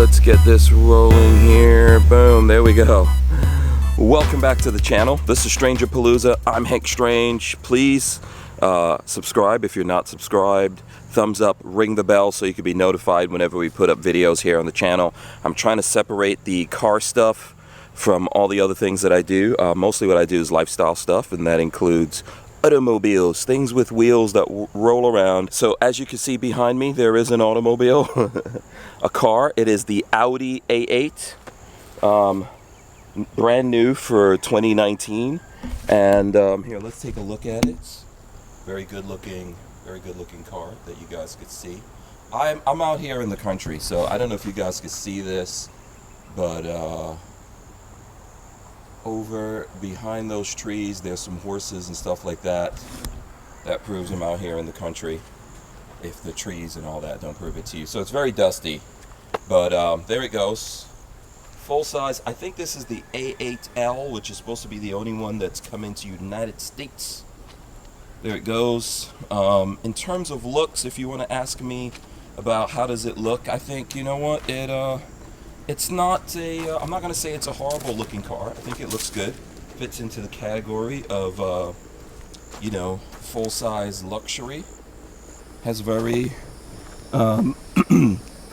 let's get this rolling here. Boom, there we go. Welcome back to the channel. This is Stranger Palooza. I'm Hank Strange. Please subscribe if you're not subscribed. Thumbs up, ring the bell so you can be notified whenever we put up videos here on the channel. I'm trying to separate the car stuff from all the other things that I do. Mostly what I do is lifestyle stuff, and that includes automobiles, things with wheels that roll around. So as you can see behind me, there is an automobile, a car. It is the Audi A8, brand new for 2019. And here, let's take a look at it. Very good looking car that you guys could see. I'm out here in the country, so I don't know if you guys could see this, but over behind those trees there's some horses and stuff like that. That proves I'm out here in the country, if the trees and all that don't prove it to you. So it's very dusty, but there it goes, full size. I think this is the A8L, which is supposed to be the only one that's come into United States. There it goes. In terms of looks, if you want to ask me about how does it look, I think, you know what, it's not a, I'm not going to say it's a horrible looking car. I think it looks good. Fits into the category of, you know, full-size luxury. Has very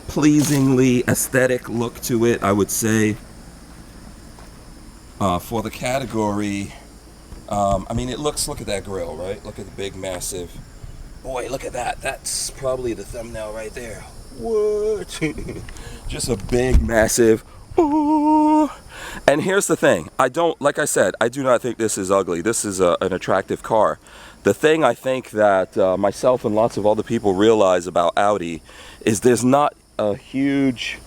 pleasingly aesthetic look to it, I would say. For the category, I mean, it looks, look at that grille, right? Look at the big, massive, boy, look at that. That's probably the thumbnail right there. What? Just a big, massive, ooh. And here's the thing, I don't, like I said, I do not think this is ugly. This is an attractive car. The thing I think that myself and lots of other people realize about Audi is there's not a huge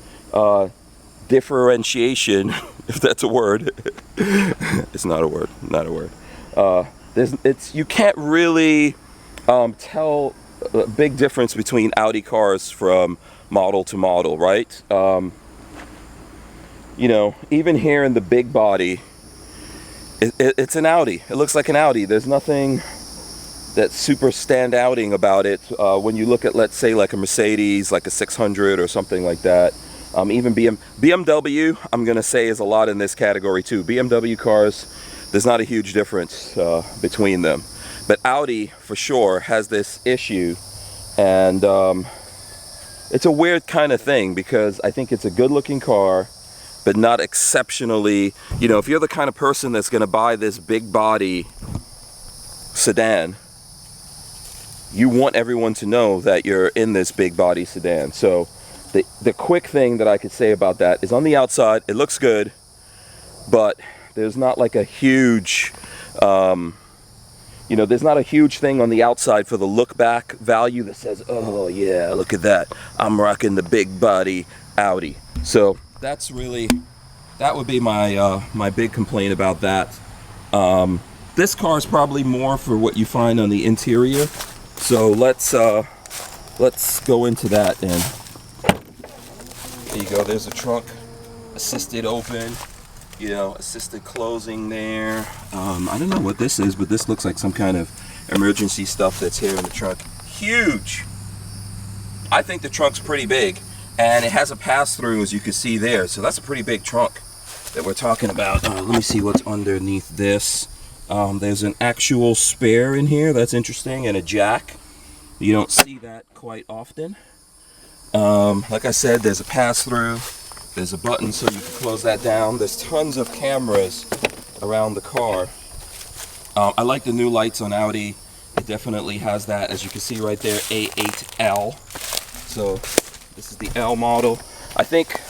differentiation, if that's a word. It's not a word, not a word. You can't really tell a big difference between Audi cars from model to model, right? You know, even here in the big body, it's an Audi. It looks like an Audi. There's nothing that's super stand-outing about it. When you look at, let's say, like a Mercedes, like a 600 or something like that. Even BMW, I'm gonna say, is a lot in this category too. BMW cars, there's not a huge difference between them. But Audi, for sure, has this issue, and it's a weird kind of thing, because I think it's a good-looking car, but not exceptionally, you know, if you're the kind of person that's going to buy this big-body sedan, you want everyone to know that you're in this big-body sedan. So the quick thing that I could say about that is, on the outside, it looks good, but there's not like a huge... you know, there's not a huge thing on the outside for the look back value that says, oh yeah, look at that, I'm rocking the big body Audi. So that's really, that would be my my big complaint about that. This car is probably more for what you find on the interior. So let's go into that. And there you go, there's a trunk, assisted open. You know, assisted closing there. I don't know what this is, but this looks like some kind of emergency stuff that's here in the trunk. Huge! I think the trunk's pretty big, and it has a pass-through, as you can see there, so that's a pretty big trunk that we're talking about. Let me see what's underneath this. There's an actual spare in here, that's interesting, and a jack. You don't see that quite often. Like I said, there's a pass-through. There's a button so you can close that down. There's tons of cameras around the car. I like the new lights on Audi. It definitely has that, as you can see right there, A8L. So this is the L model. I think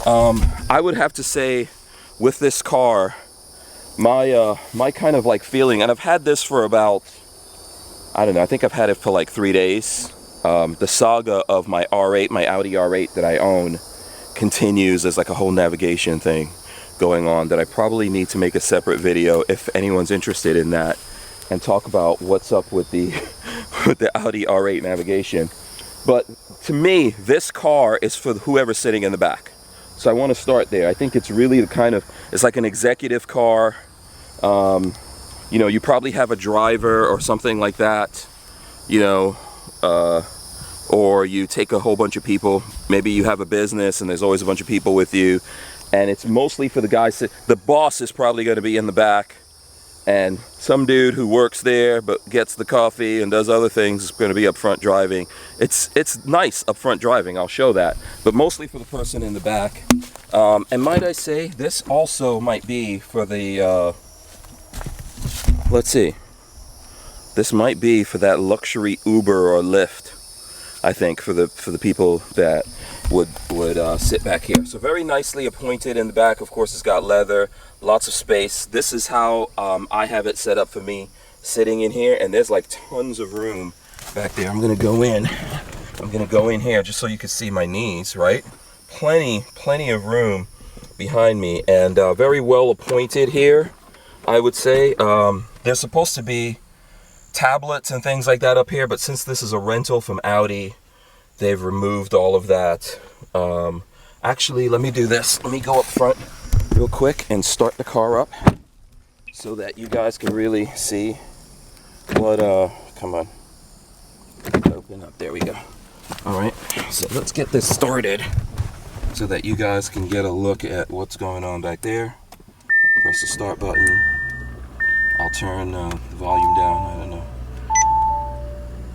I would have to say, with this car, my kind of like feeling, and I've had this for about, I don't know, I think I've had it for like 3 days. The saga of my R8, my Audi R8 that I own, continues. As like a whole navigation thing going on that I probably need to make a separate video if anyone's interested in that, and talk about what's up with the with the Audi R8 navigation. But to me, this car is for whoever's sitting in the back. So I want to start there. I think it's really the kind of, it's like an executive car. You know, you probably have a driver or something like that, you know, or you take a whole bunch of people. Maybe you have a business and there's always a bunch of people with you, and it's mostly for the guys. The boss is probably going to be in the back, and some dude who works there but gets the coffee and does other things is going to be up front driving. It's nice up front driving, I'll show that, but mostly for the person in the back. And might I say, this also might be for the, let's see, this might be for that luxury Uber or Lyft, I think, for the people that would sit back here. So very nicely appointed in the back. Of course, it's got leather, lots of space. This is how I have it set up for me, sitting in here, and there's like tons of room back there. I'm gonna go in here just so you can see my knees, right? Plenty of room behind me, and very well appointed here, I would say. There's supposed to be tablets and things like that up here, but since this is a rental from Audi, they've removed all of that. Actually, let me do this. Let me go up front real quick and start the car up so that you guys can really see what, come on, open up, there we go. All right, so let's get this started so that you guys can get a look at what's going on back there. Press the start button. I'll turn the volume down, I don't know.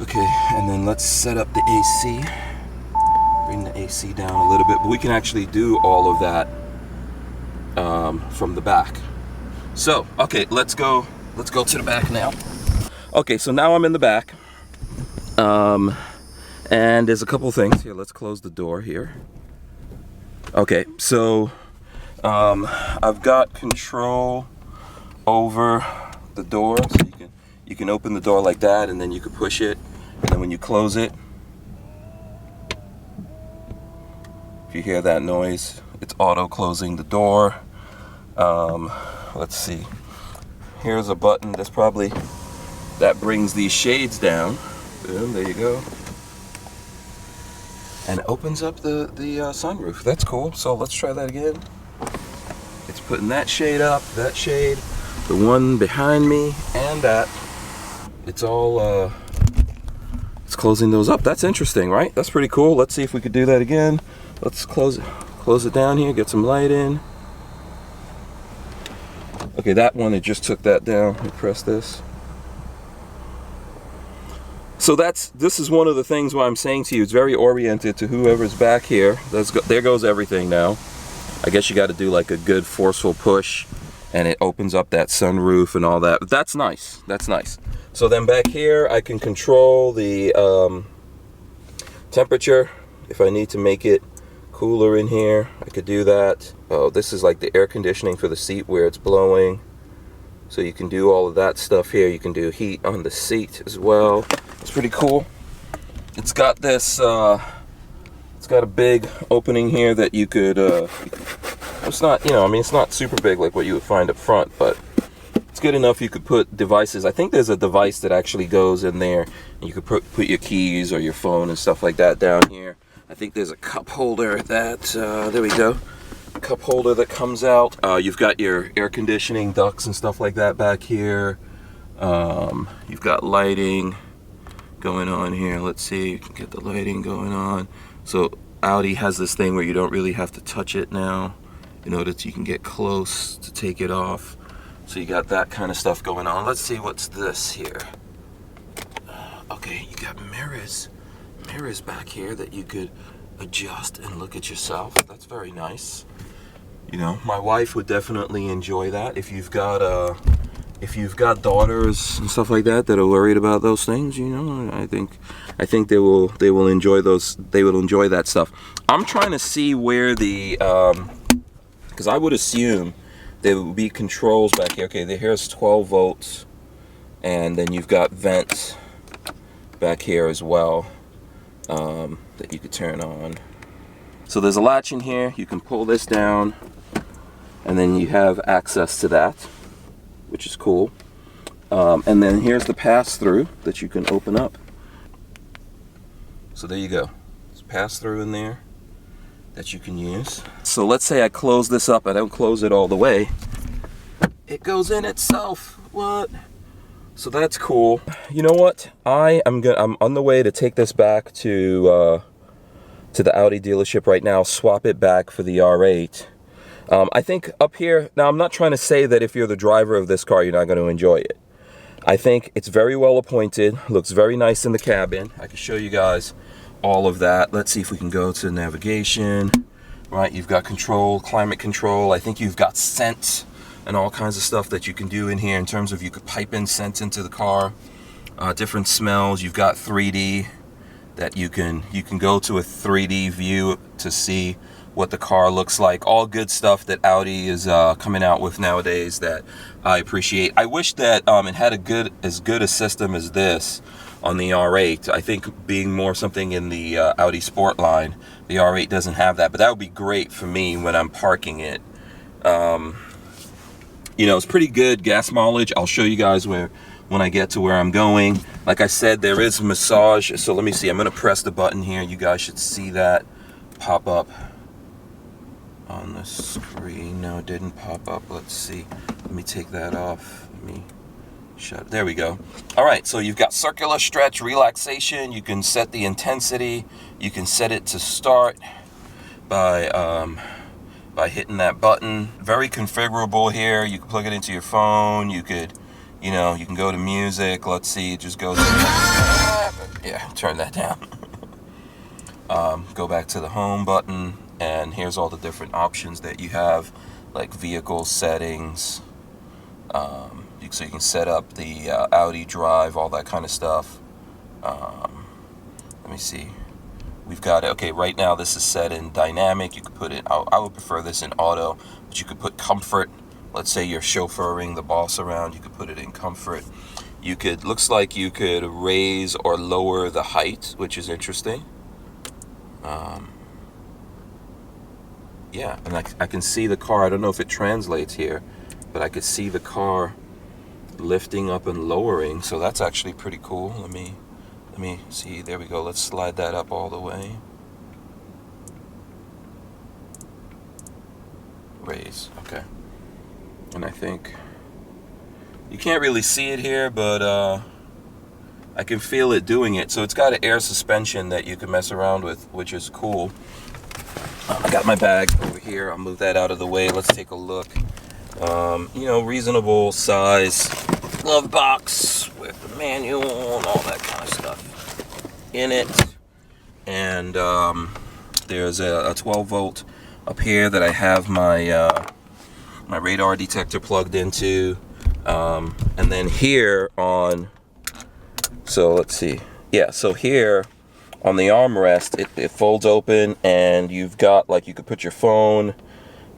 Okay, and then let's set up the AC. Bring the AC down a little bit, but we can actually do all of that from the back. So, okay, let's go to the back now. Okay, so now I'm in the back. And there's a couple things here. Let's close the door here. Okay, so I've got control over the door, so you can open the door like that, and then you can push it, and then when you close it, if you hear that noise, it's auto closing the door. Let's see, here's a button that brings these shades down. Boom, there you go, and it opens up the sunroof. That's cool. So let's try that again. It's putting that shade up, that shade, the one behind me, and that. It's all it's closing those up. That's interesting, right? That's pretty cool. Let's see if we could do that again. Let's close it down here, get some light in. Okay, that one, it just took that down. Let me press this. So this is one of the things why I'm saying to you, it's very oriented to whoever's back here. There goes everything now. I guess you got to do like a good forceful push, and it opens up that sunroof and all that. But that's nice. That's nice. So then back here, I can control the temperature. If I need to make it cooler in here, I could do that. Oh, this is like the air conditioning for the seat where it's blowing. So you can do all of that stuff here. You can do heat on the seat as well. It's pretty cool. It's got this, it's got a big opening here that you could, it's not, I mean, it's not super big like what you would find up front, but it's good enough you could put devices. I think there's a device that actually goes in there, and you could put your keys or your phone and stuff like that down here. I think there's a cup holder that, there we go, cup holder that comes out. You've got your air conditioning ducts and stuff like that back here. You've got lighting going on here. Let's see, you can get the lighting going on. So Audi has this thing where you don't really have to touch it now in order that you can get close to take it off. So you got that kind of stuff going on. Let's see, what's this here? Okay, you got mirrors back here that you could adjust and look at yourself. That's very nice. My wife would definitely enjoy that. If you've got daughters and stuff like that are worried about those things, I think they will enjoy those. They will enjoy that stuff. I'm trying to see where the because I would assume there would be controls back here. Okay, here's 12 volts, and then you've got vents back here as well that you could turn on. So there's a latch in here. You can pull this down, and then you have access to that, which is cool. And then here's the pass-through that you can open up. So there you go. There's pass-through in there that you can use. So let's say I close this up. I don't close it all the way. It goes in itself. What? So that's cool. You know what? I'm on the way to take this back to the Audi dealership right now, swap it back for the R8. I think up here, now I'm not trying to say that if you're the driver of this car, you're not going to enjoy it. I think it's very well appointed, looks very nice in the cabin. I can show you guys all of that. Let's see if we can go to navigation. Right, you've got control, climate control. I think you've got scent and all kinds of stuff that you can do in here in terms of you could pipe in scent into the car. Different smells. You've got 3D that you can go to a 3D view to see what the car looks like. All good stuff that Audi is coming out with nowadays that I appreciate. I wish that it had as good a system as this on the R8. I think being more something in the Audi Sport line, the R8 doesn't have that, but that would be great for me when I'm parking it. You know, it's pretty good gas mileage. I'll show you guys when I get to where I'm going. Like I said, there is massage. So let me see. I'm going to press the button here. You guys should see that pop up on the screen. No, it didn't pop up. Let's see. Let me take that off. Let me shut. There we go. All right. So you've got circular stretch, relaxation. You can set the intensity. You can set it to start by hitting that button. Very configurable here. You can plug it into your phone. You could, you know, you can go to music. Let's see, it just goes. Yeah, turn that down. Go back to the home button, and here's all the different options that you have, like vehicle settings. So you can set up the Audi Drive, all that kind of stuff. Let me see. We've got it. Okay, right now this is set in dynamic. You could put it, I would prefer this in auto, but you could put comfort. Let's say you're chauffeuring the boss around, you could put it in comfort. You could, looks like you could raise or lower the height, which is interesting. Yeah, and I can see the car. I don't know if it translates here, but I could see the car lifting up and lowering, so that's actually pretty cool. Let me see. There we go. Let's slide that up all the way. Raise. Okay. And I think you can't really see it here, but I can feel it doing it. So it's got an air suspension that you can mess around with, which is cool. I got my bag over here. I'll move that out of the way. Let's take a look. You know, reasonable size glove box with the manual and all that kind of stuff in it. And there's a 12 volt up here that I have my my radar detector plugged into. And then here on, so let's see. Yeah, so here on the armrest, it folds open, and you've got, like, you could put your phone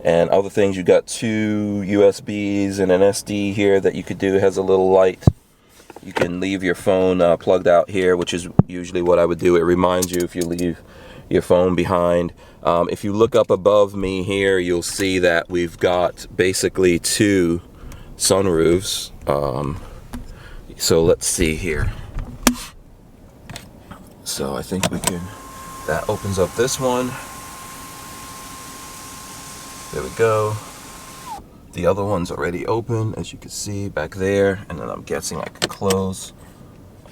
and other things. You've got 2 USBs and an SD here that you could do. It has a little light. You can leave your phone plugged out here, which is usually what I would do. It reminds you if you leave your phone behind. If you look up above me here, you'll see that we've got basically 2 sunroofs. So let's see here. So I think we can, that opens up this one. There we go. The other one's already open, as you can see back there. And then I'm guessing I can close.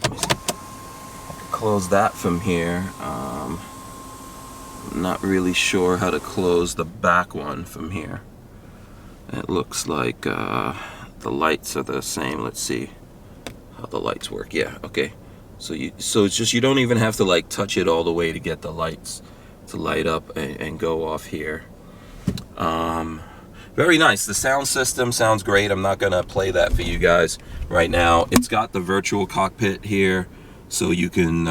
Let me see. I can close that from here. I'm not really sure how to close the back one from here. It looks like the lights are the same. Let's see how the lights work. Yeah, okay. So it's just, you don't even have to like touch it all the way to get the lights to light up and go off here. Very nice. The sound system sounds great. I'm not gonna play that for you guys right now. It's got the virtual cockpit here, so you can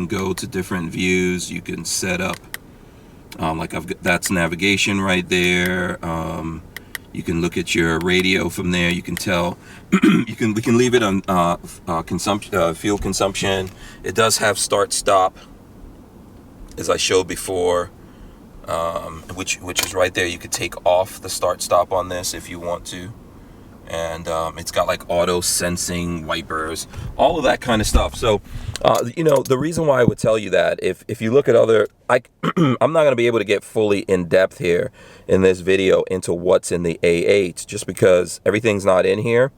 go to different views. You can set up like that's navigation right there. You can look at your radio from there. You can tell. We can leave it on fuel consumption. It does have start stop, as I showed before, which is right there. You could take off the start stop on this if you want to, and it's got like auto sensing wipers, all of that kind of stuff. So you know, the reason why I would tell you that, if you look at other, I'm not going to be able to get fully in depth here in this video into what's in the A8, just because everything's not in here.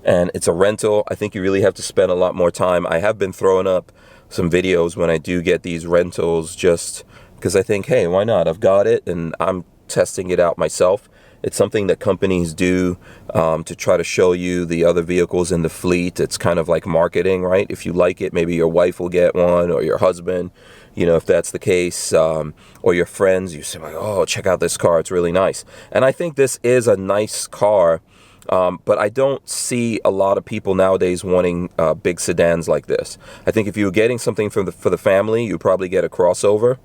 and it's a rental. I think you really have to spend a lot more time. I have been throwing up some videos when I do get these rentals, just because I think, hey, why not? I've got it and I'm testing it out myself. It's something that companies do to try to show you the other vehicles in the fleet. It's kind of like marketing, right? If you like it, maybe your wife will get one, or your husband, you know, if that's the case, or your friends. You say, like, oh, check out this car, it's really nice. And I think this is a nice car, but I don't see a lot of people nowadays wanting big sedans like this. I think if you were getting something for the family, you probably get a crossover.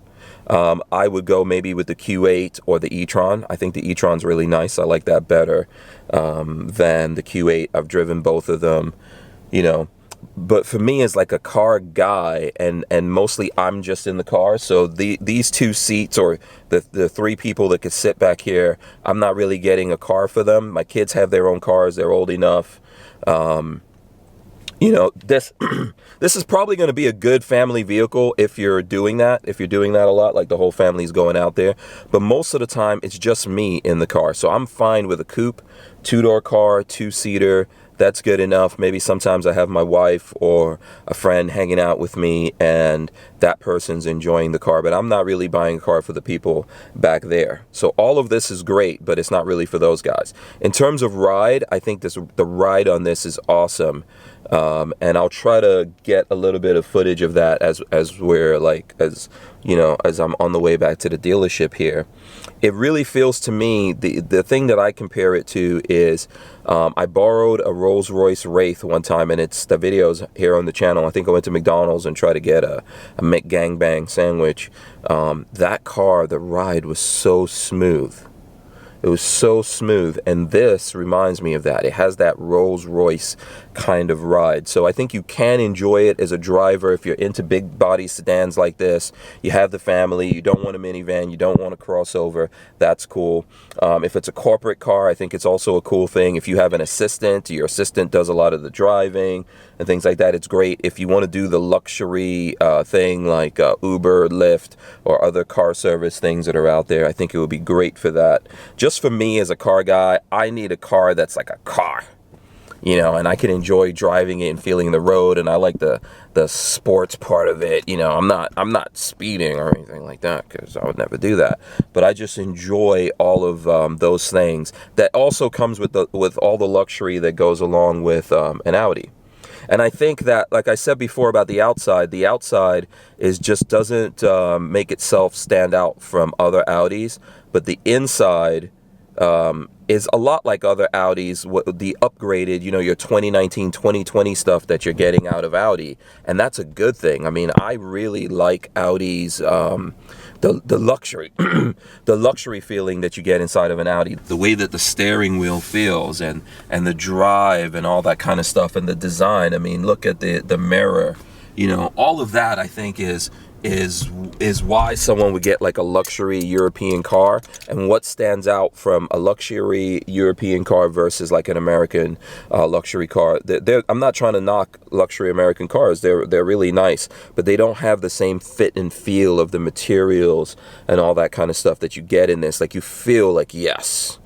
I would go maybe with the Q8 or the e-tron. I think the e-tron's really nice. I like that better than the Q8. I've driven both of them, you know. But for me, as like a car guy, and mostly I'm just in the car, so these two seats, or the three people that could sit back here, I'm not really getting a car for them. My kids have their own cars. They're old enough. You know, this this is probably going to be a good family vehicle if you're doing that. If you're doing that a lot, like the whole family's going out there. But most of the time, it's just me in the car. So I'm fine with a coupe, two-door car, two-seater. That's good enough. Maybe sometimes I have my wife or a friend hanging out with me, and that person's enjoying the car. But I'm not really buying a car for the people back there. So all of this is great, but it's not really for those guys. In terms of ride, I think the ride on this is awesome. And I'll try to get a little bit of footage of that as we're like, as you know, as I'm on the way back to the dealership here. It really feels to me, the thing that I compare it to is, I borrowed a Rolls-Royce Wraith one time, and it's the videos here on the channel. I think I went to McDonald's and tried to get a McGangbang sandwich. That car, the ride was so smooth. It was so smooth, and this reminds me of that. It has that Rolls-Royce kind of ride. So I think you can enjoy it as a driver if you're into big body sedans like this. You have the family, you don't want a minivan, you don't want a crossover, that's cool. If it's a corporate car, I think it's also a cool thing. If you have an assistant, your assistant does a lot of the driving and things like that, it's great. If you want to do the luxury thing like Uber, Lyft, or other car service things that are out there, I think it would be great for that. Just for me as a car guy, I need a car that's like a car, you know, and I can enjoy driving it and feeling the road, and I like the sports part of it. You know, I'm not speeding or anything like that, because I would never do that. But I just enjoy all of those things. That also comes with all the luxury that goes along with an Audi. And I think that, like I said before about the outside is just doesn't make itself stand out from other Audis, but the inside is a lot like other Audis, the upgraded, you know, your 2019, 2020 stuff that you're getting out of Audi. And that's a good thing. I mean, I really like Audi's, the luxury, the luxury feeling that you get inside of an Audi. The way that the steering wheel feels, and the drive and all that kind of stuff, and the design. I mean, look at the mirror, you know, all of that I think is why someone would get like a luxury European car. And what stands out from a luxury European car versus like an American luxury car, I'm not trying to knock luxury American cars, they're really nice, but they don't have the same fit and feel of the materials and all that kind of stuff that you get in this. Like, you feel like, yes,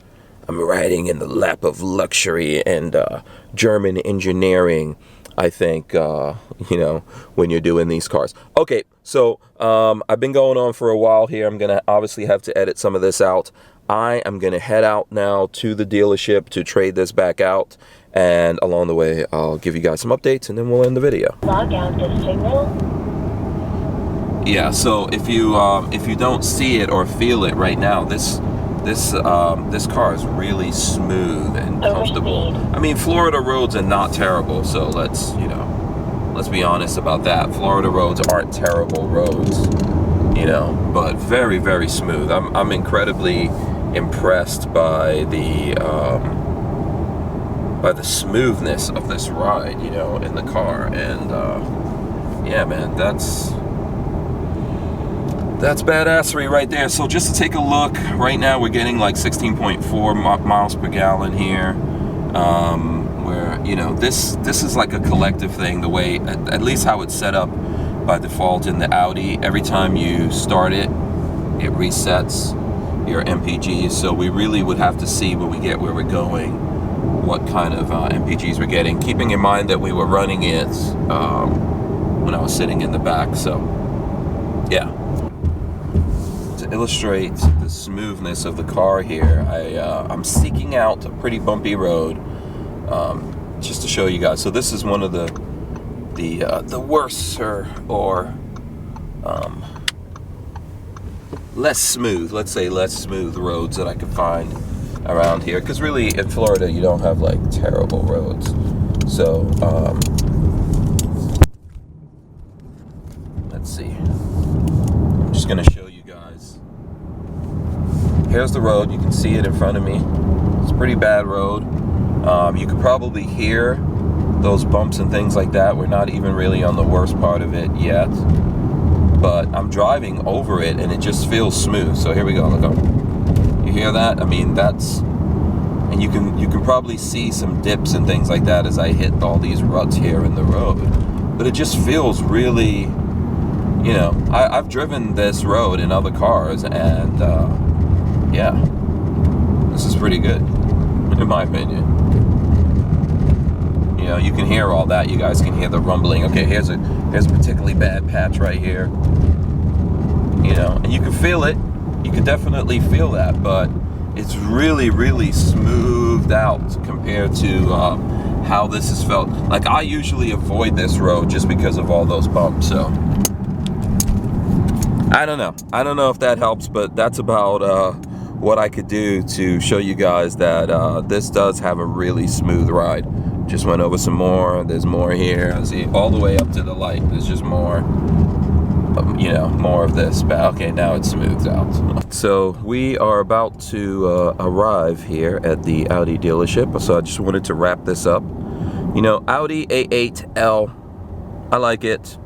I'm riding in the lap of luxury and German engineering, I think, you know, when you're doing these cars. Okay, so I've been going on for a while here. I'm going to obviously have to edit some of this out. I am going to head out now to the dealership to trade this back out. And along the way, I'll give you guys some updates, and then we'll end the video. Log out the signal. Yeah, so if you don't see it or feel it right now, this car is really smooth and comfortable. I mean, Florida roads are not terrible, so let's be honest about that. Florida roads aren't terrible roads, you know, but very, very smooth. I'm incredibly impressed by the smoothness of this ride, you know, in the car. And yeah, man, that's badassery right there. So just to take a look, right now we're getting like 16.4 miles per gallon here, where, you know, this is like a collective thing, the way, at least how it's set up by default in the Audi. Every time you start it, it resets your MPGs. So we really would have to see when we get where we're going, what kind of MPGs we're getting, keeping in mind that we were running it when I was sitting in the back. So yeah, to illustrate the smoothness of the car here, I'm seeking out a pretty bumpy road just to show you guys. So this is one of the worse or less smooth, let's say less smooth roads that I could find around here, because really in Florida you don't have like terrible roads. So let's see, I'm just gonna show you guys. Here's the road, you can see it in front of me. It's a pretty bad road. You could probably hear those bumps and things like that. We're not even really on the worst part of it yet, but I'm driving over it and it just feels smooth. So here we go, look, you hear that? I mean, that's, and you can probably see some dips and things like that as I hit all these ruts here in the road, but it just feels really, you know, I've driven this road in other cars, and yeah, this is pretty good in my opinion. You know, you can hear all that. You guys can hear the rumbling. Okay, here's a particularly bad patch right here. You know, and you can feel it. You can definitely feel that, but it's really, really smoothed out compared to how this has felt. Like, I usually avoid this road just because of all those bumps. So I don't know. I don't know if that helps, but that's about what I could do to show you guys that this does have a really smooth ride. Just went over some more. There's more here. I see all the way up to the light. There's just more, you know, more of this. But okay, now it's smoothed out. So we are about to arrive here at the Audi dealership. So I just wanted to wrap this up. You know, Audi A8L, I like it.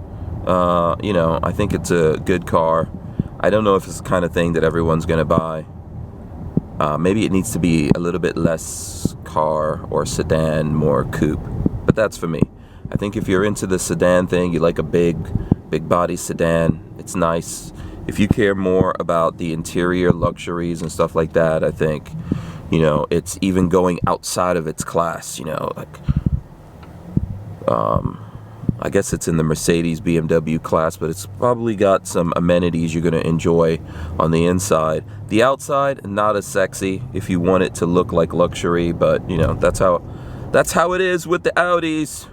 You know, I think it's a good car. I don't know if it's the kind of thing that everyone's gonna buy. Maybe it needs to be a little bit less car or sedan, more coupe, but that's for me. I think if you're into the sedan thing, you like a big body sedan, it's nice. If you care more about the interior luxuries and stuff like that, I think, you know, it's even going outside of its class, you know, like I guess it's in the Mercedes BMW class, but it's probably got some amenities you're going to enjoy on the inside. The outside, not as sexy if you want it to look like luxury, but you know, that's how it is with the Audis.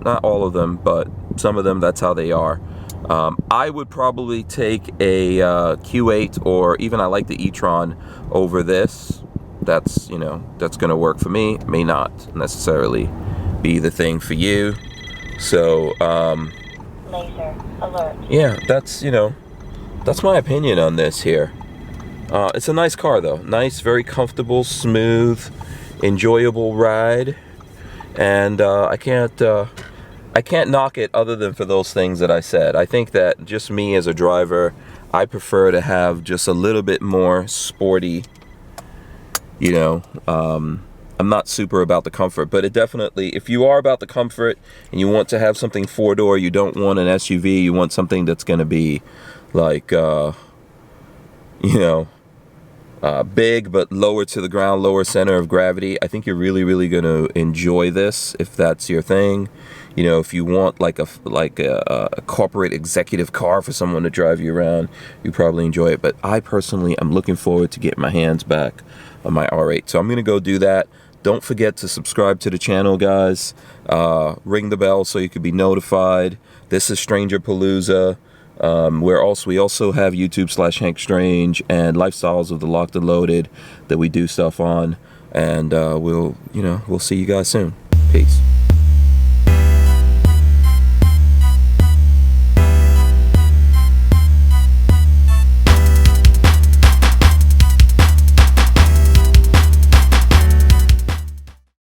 Not all of them, but some of them, that's how they are. I would probably take a Q8, or even I like the e-tron over this. That's, you know, that's going to work for me. It may not necessarily be the thing for you. So, laser alert. Yeah, that's, you know, that's my opinion on this here. It's a nice car though. Nice, very comfortable, smooth, enjoyable ride. And I can't knock it other than for those things that I said. I think that just me as a driver, I prefer to have just a little bit more sporty, you know, I'm not super about the comfort, but it definitely, if you are about the comfort and you want to have something four-door, you don't want an SUV, you want something that's going to be like, you know, big but lower to the ground, lower center of gravity, I think you're really, really going to enjoy this if that's your thing. You know, if you want like a corporate executive car for someone to drive you around, you probably enjoy it. But I personally am looking forward to getting my hands back on my R8. So I'm going to go do that. Don't forget to subscribe to the channel, guys. Ring the bell so you can be notified. This is Stranger Palooza. We also have YouTube/Hank Strange and Lifestyles of the Locked and Loaded that we do stuff on. And we'll see you guys soon. Peace.